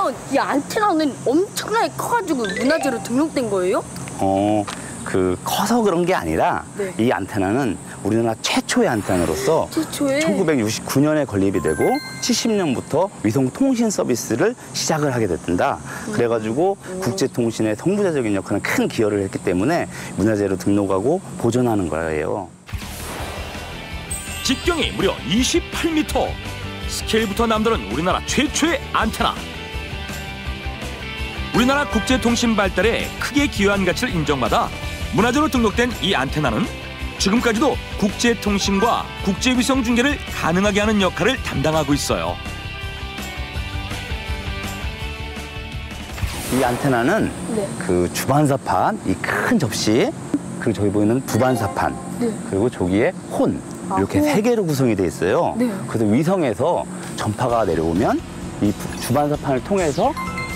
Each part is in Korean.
그러면 이 안테나는 엄청나게 커가지고 문화재로 등록된 거예요? 커서 그런 게 아니라 네. 이 안테나는 우리나라 최초의 안테나로서 최초의? 1969년에 건립이 되고 70년부터 위성 통신 서비스를 시작을 하게 됐단다. 그래가지고 국제통신의 선구자적인 역할은 큰 기여를 했기 때문에 문화재로 등록하고 보존하는 거예요. 직경이 무려 28m. 스케일부터 남다른 우리나라 최초의 안테나. 우리나라 국제통신 발달에 크게 기여한 가치를 인정받아 문화재로 등록된 이 안테나는 지금까지도 국제통신과 국제위성 중계를 가능하게 하는 역할을 담당하고 있어요. 이 안테나는 네. 그 주반사판, 이 큰 접시, 그리고 저기 보이는 부반사판, 네. 그리고 저기에 혼, 이렇게 혼. 세 개로 구성이 돼 있어요. 네. 그래서 위성에서 전파가 내려오면 이 주반사판을 통해서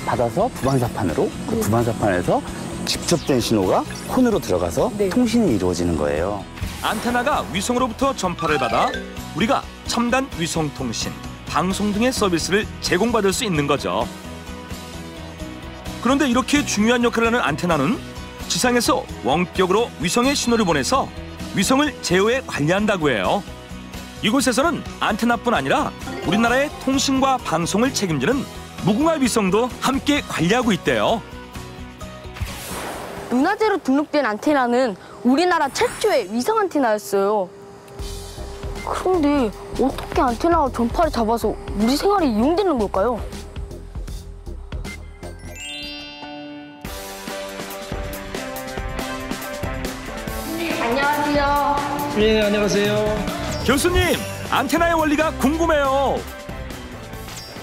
받아서 부반사판으로, 그 부반사판에서 직접된 신호가 혼으로 들어가서 네. 통신이 이루어지는 거예요. 안테나가 위성으로부터 전파를 받아 우리가 첨단 위성통신, 방송 등의 서비스를 제공받을 수 있는 거죠. 그런데 이렇게 중요한 역할을 하는 안테나는 지상에서 원격으로 위성에 신호를 보내서 위성을 제어해 관리한다고 해요. 이곳에서는 안테나뿐 아니라 우리나라의 통신과 방송을 책임지는 무궁화 위성도 함께 관리하고 있대요. 문화재로 등록된 안테나는 우리나라 최초의 위성 안테나였어요. 그런데 어떻게 안테나가 전파를 잡아서 우리 생활에 이용되는 걸까요? 안녕하세요. 네, 안녕하세요. 교수님, 안테나의 원리가 궁금해요.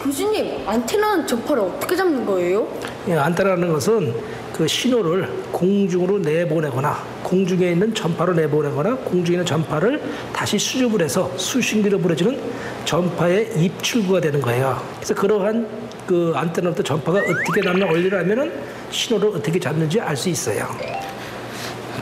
교수님, 안테나는 전파를 어떻게 잡는 거예요? 예, 안테나라는 것은 그 신호를 공중으로 내보내거나 공중에 있는 전파로 내보내거나 공중에 있는 전파를 다시 수집을 해서 수신기로 보내주는 전파의 입출구가 되는 거예요. 그래서 그러한 그 안테나부터 전파가 어떻게 나는 원리를 하면은 신호를 어떻게 잡는지 알 수 있어요.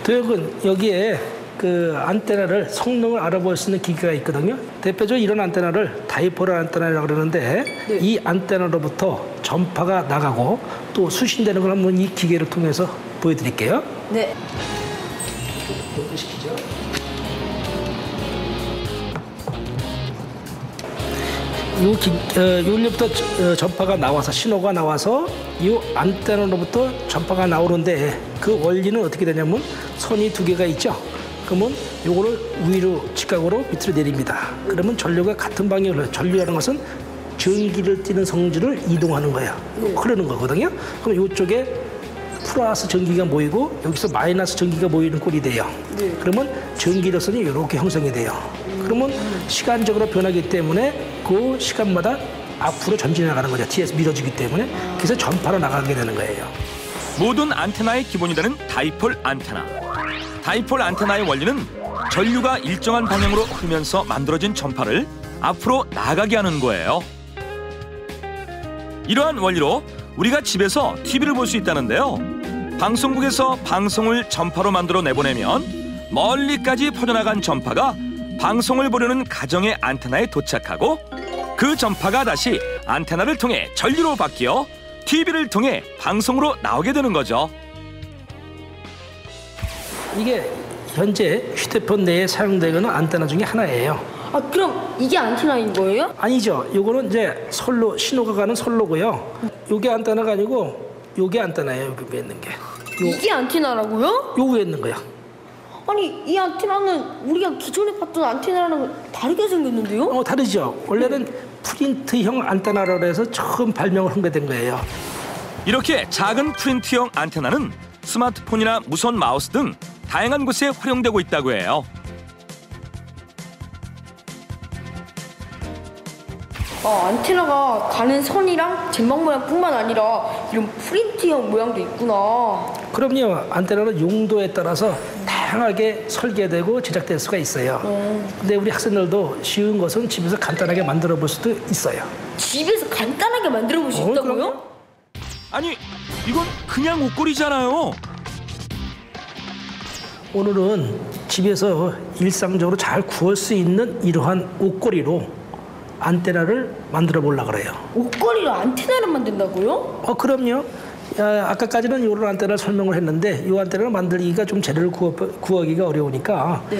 도역은 여기에 그 안테나를 성능을 알아볼 수 있는 기기가 있거든요. 대표적으로 이런 안테나를 다이폴 안테나라고 그러는데 네. 이 안테나로부터 전파가 나가고 또 수신되는 걸 한번 이 기계를 통해서 보여드릴게요. 네. 시키죠. 여기부터 전파가 나와서 신호가 나와서 이 안테나로부터 전파가 나오는데 그 원리는 어떻게 되냐면 선이 두 개가 있죠. 그러면 요거를 위로 직각으로 밑으로 내립니다. 그러면 전류가 같은 방향으로 흘러요. 전류라는 것은 전기를 띠는 성질을 이동하는 거예요. 흐르는 거거든요. 그럼 이쪽에 플러스 전기가 모이고 여기서 마이너스 전기가 모이는 꼴이 돼요. 네. 그러면 전기로선이 이렇게 형성이 돼요. 그러면 시간적으로 변하기 때문에 그 시간마다 앞으로 전진해 나가는 거죠. 뒤에서 밀어주기 때문에. 그래서 전파로 나가게 되는 거예요. 모든 안테나의 기본이 되는 다이폴 안테나. 다이폴 안테나의 원리는 전류가 일정한 방향으로 흐르면서 만들어진 전파를 앞으로 나가게 하는 거예요. 이러한 원리로 우리가 집에서 TV를 볼 수 있다는데요. 방송국에서 방송을 전파로 만들어 내보내면 멀리까지 퍼져나간 전파가 방송을 보려는 가정의 안테나에 도착하고 그 전파가 다시 안테나를 통해 전류로 바뀌어 TV를 통해 방송으로 나오게 되는 거죠. 이게 현재 휴대폰 내에 사용되는 안테나 중에 하나예요. 아, 그럼 이게 안테나인 거예요? 아니죠. 요거는 이제 선로, 신호가 가는 선로고요. 요게 안테나가 아니고 요게 안테나예요. 여기 위에 있는 게. 이게 안테나라고요? 요 위에 있는 거야. 아니, 이 안테나는 우리가 기존에 봤던 안테나랑 다르게 생겼는데요? 다르죠. 원래는 프린트형 안테나라고 해서 처음 발명을 한 게 된 거예요. 이렇게 작은 프린트형 안테나는 스마트폰이나 무선 마우스 등 다양한 곳에 활용되고 있다고 해요. 안테나가 가는 선이랑 젠방 모양뿐만 아니라 이런 프린트형 모양도 있구나. 그럼요. 안테나는 용도에 따라서 다양하게 설계되고 제작될 수가 있어요. 근데 우리 학생들도 쉬운 것은 집에서 간단하게 만들어 볼 수도 있어요. 집에서 간단하게 만들어 볼 수 있다고요? 그럼요. 아니, 이건 그냥 옷걸이잖아요. 오늘은 집에서 일상적으로 잘 구할 수 있는 이러한 옷걸이로 안테나를 만들어 보려고 그래요. 옷걸이로 안테나를 만든다고요? 그럼요. 아까까지는 이런 안테나를 설명을 했는데 이 안테나를 만들기가 좀 재료를 구하기가 어려우니까 네.